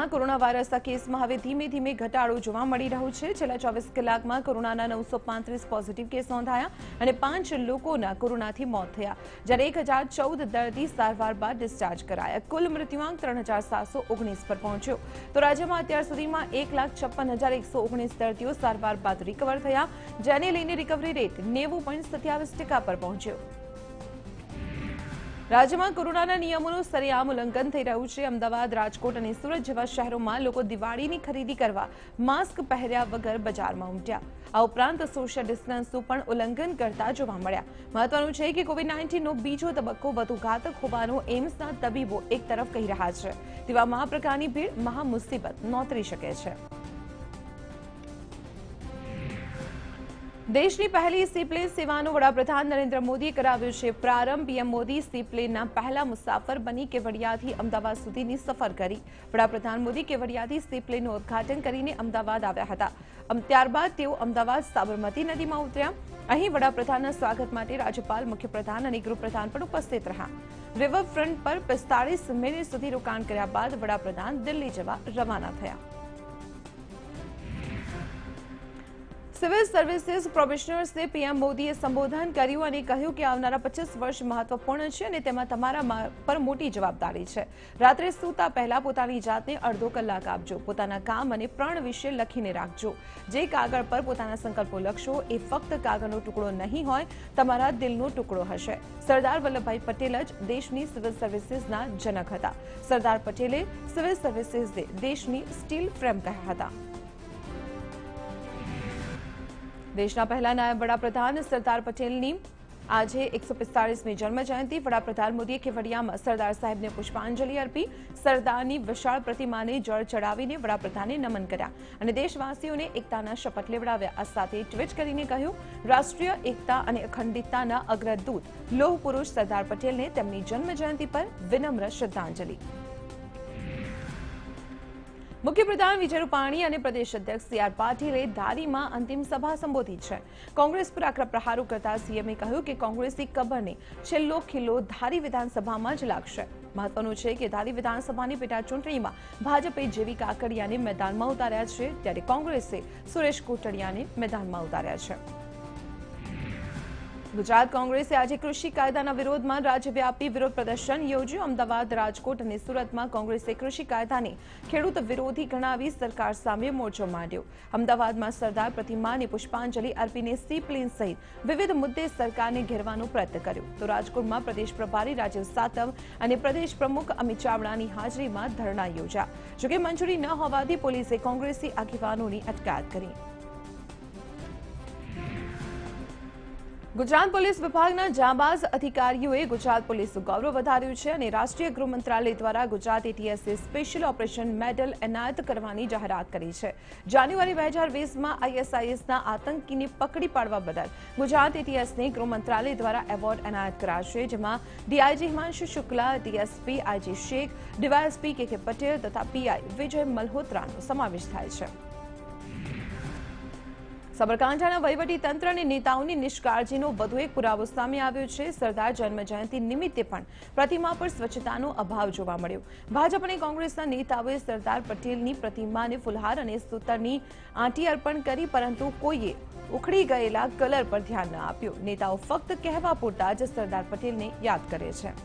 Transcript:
Corona વાયરસના કેસમાં હવે ધીમે ધીમે ઘટાડો જોવા મળી રહ્યો છે। છેલ્લા 24 કલાકમાં કોરોનાના 935 પોઝિટિવ કેસ નોંધાયા અને 5 લોકોના કોરોનાથી મોત થયા, જ્યારે 1014 દર્દી સારવાર બાદ ડિસ્ચાર્જ કરાયા। કુલ મૃત્યુઆંક 3719 પર પહોંચ્યો તો રાજ્યમાં અત્યાર સુધીમાં 1,56,119 દર્દીઓ સારવાર બાદ રિકવર થયા, જેને લઈને રિકવરી રેટ 90.27% પર પહોંચ્યો। રાજ્યમાં કોરોનાના નિયમોનું સરેઆમ ઉલ્લંઘન થઈ રહ્યું છે। અમદાવાદ, રાજકોટ અને સુરત જેવા શહેરોમાં લોકો દિવાળીની ખરીદી કરવા માસ્ક પહેર્યા વગર બજારમાં ઉમટ્યા। આ ઉપરાંત સોશિયલ ડિસ્ટન્સનું પણ ઉલ્લંઘન કરતા જોવા મળ્યા। મહત્વનું છે કે કોવિડ-19નો બીજો તબક્કો વધુ ઘાતક હોવાનું એમ્સના તબીબો એક તરફ કહી રહ્યા છે, તેવામાં આ પ્રકારની ભીડ મહામુસીબત નોતરી શકે છે। દેશની પહેલી સીપ્લેન સેવાનો વડાપ્રધાન નરેન્દ્ર મોદીએ કરાવ્યો છે પ્રારંભ। પીએમ મોદી સીપ્લેનના પહેલા મુસાફર બની કેવડિયાથી અમદાવાદ સુધીની સફર કરી। વડાપ્રધાન મોદી કેવડિયાથી સીપ્લેનનું ઉદ્ઘાટન કરીને અમદાવાદ આવ્યા હતા। ત્યારબાદ તેઓ અમદાવાદ સાબરમતી નદીમાં ઉતર્યા। અહીં વડાપ્રધાનના સ્વાગત માટે રાજ્યપાલ, મુખ્યપ્રધાન અને ગૃહપ્રધાન પણ ઉપસ્થિત રહ્યા। રિવરફ્રન્ટ પર 45 મિનિટ સુધી રોકાણ કર્યા બાદ વડાપ્રધાન દિલ્હી જવા રવાના થયા। સિવિલ સર્વિસીસ પ્રોબેશનર્સને પીએમ મોદીએ સંબોધન કર્યું અને કહ્યું કે આવનારા 25 વર્ષ મહત્વપૂર્ણ છે અને તેમાં તમારા પર મોટી જવાબદારી છે। રાત્રે સૂતા પહેલા પોતાની જાતને અડધો કલાક આપજો। પોતાના કામ અને પ્રણ વિશે લખીને રાખજો। જે કાગળ પર પોતાના સંકલ્પો લખશો એ ફક્ત કાગળનો ટુકડો નહીં હોય, તમારા દિલનો ટુકડો હશે। સરદાર વલ્લભભાઈ પટેલ જ દેશની સિવિલ સર્વિસીસના જનક હતા। સરદાર પટેલે સિવિલ સર્વિસીસને દેશની સ્ટીલ ફ્રેમ કહ્યા હતા। દેશના પહેલા નાયબ વડાપ્રધાન સરદાર પટેલની આજે 145મી જન્મજયંતિ। વડાપ્રધાન મોદીએ કેવડિયામાં સરદાર સાહેબને પુષ્પાંજલિ અર્પી। સરદારની વિશાળ પ્રતિમાને જળ ચડાવીને વડાપ્રધાને નમન કર્યા અને દેશવાસીઓને એકતાના શપથ લેવડાવ્યા। આ સાથે ટ્વીટ કરીને કહ્યું, રાષ્ટ્રીય એકતા અને અખંડિતતાના અગ્રદૂત લોહ પુરુષ સરદાર પટેલને તેમની જન્મજયંતિ પર વિનમ્ર શ્રદ્ધાંજલિ। મુખ્યપ્રધાન વિજય રૂપાણી અને પ્રદેશ અધ્યક્ષ સી.આર. પાટીલે ધારીમાં અંતિમ સભા સંબોધી છે। કોંગ્રેસ પર આકરા પ્રહારો કરતા સીએમએ કહ્યું કે કોંગ્રેસી કબરને છેલ્લો ખિલ્લો ધારી વિધાનસભામાં જ લાગશે। મહત્વનું છે કે ધારી વિધાનસભાની પેટા ચૂંટણીમાં ભાજપે જેવી કાકડિયાને મેદાનમાં ઉતાર્યા છે, ત્યારે કોંગ્રેસે સુરેશ કોટડિયાને મેદાનમાં ઉતાર્યા છે। ગુજરાત કોંગ્રેસે આજે કૃષિ કાયદાના વિરોધમાં રાજ્યવ્યાપી વિરોધ પ્રદર્શન યોજ્યું। અમદાવાદ, રાજકોટ અને સુરતમાં કોંગ્રેસે કૃષિ કાયદાને ખેડૂત વિરોધી ગણાવી સરકાર સામે મોરચો માંડ્યો। અમદાવાદમાં સરદાર પ્રતિમાને પુષ્પાંજલિ અર્પીને સીપ્લેન સહિત વિવિધ મુદ્દે સરકારને ઘેરવાનો પ્રયત્ન કર્યો, તો રાજકોટમાં પ્રદેશ પ્રભારી રાજીવ સાતવ અને પ્રદેશ પ્રમુખ અમિત ચાવડાની હાજરીમાં ધરણા યોજ્યા। જોકે મંજૂરી ન હોવાથી પોલીસે કોંગ્રેસી આગેવાનોની અટકાયત કરી। ગુજરાત પોલીસ વિભાગના જાંબાઝ અધિકારીઓએ ગુજરાત પોલીસનું ગૌરવ વધાર્યું છે અને રાષ્ટ્રીય ગૃહ મંત્રાલય દ્વારા ગુજરાત એટીએસએ સ્પેશિયલ ઓપરેશન મેડલ એનાયત કરવાની જાહેરાત કરી છે। જાન્યુઆરી 2020માં આઈએસઆઈએસના આતંકીને પકડી પાડવા બદલ ગુજરાત એટીએસને ગૃહ મંત્રાલય દ્વારા એવોર્ડ એનાયત કરાશે, જેમાં DIG Himanshu Shukla, DSP IG Sheikh, DySP K Patel તથા પીઆઈ વિજય મલ્હોત્રાનો સમાવેશ થાય છે। સાબરકાંઠાના વહીવટી તંત્ર અને નેતાઓની નિષ્કાળજીનો વધુ એક પુરાવો સામે આવ્યો છે। સરદાર જન્મજયંતિ નિમિત્તે પણ પ્રતિમા પર સ્વચ્છતાનો અભાવ જોવા મળ્યો। ભાજપ અને કોંગ્રેસના નેતાઓએ સરદાર પટેલની પ્રતિમાને ફુલહાર અને સૂતરની આંટી અર્પણ કરી, પરંતુ કોઈએ ઉખડી ગયેલા કલર પર ધ્યાન ન આપ્યું। નેતાઓ ફક્ત કહેવા પૂરતા જ સરદાર પટેલને યાદ કરે છે।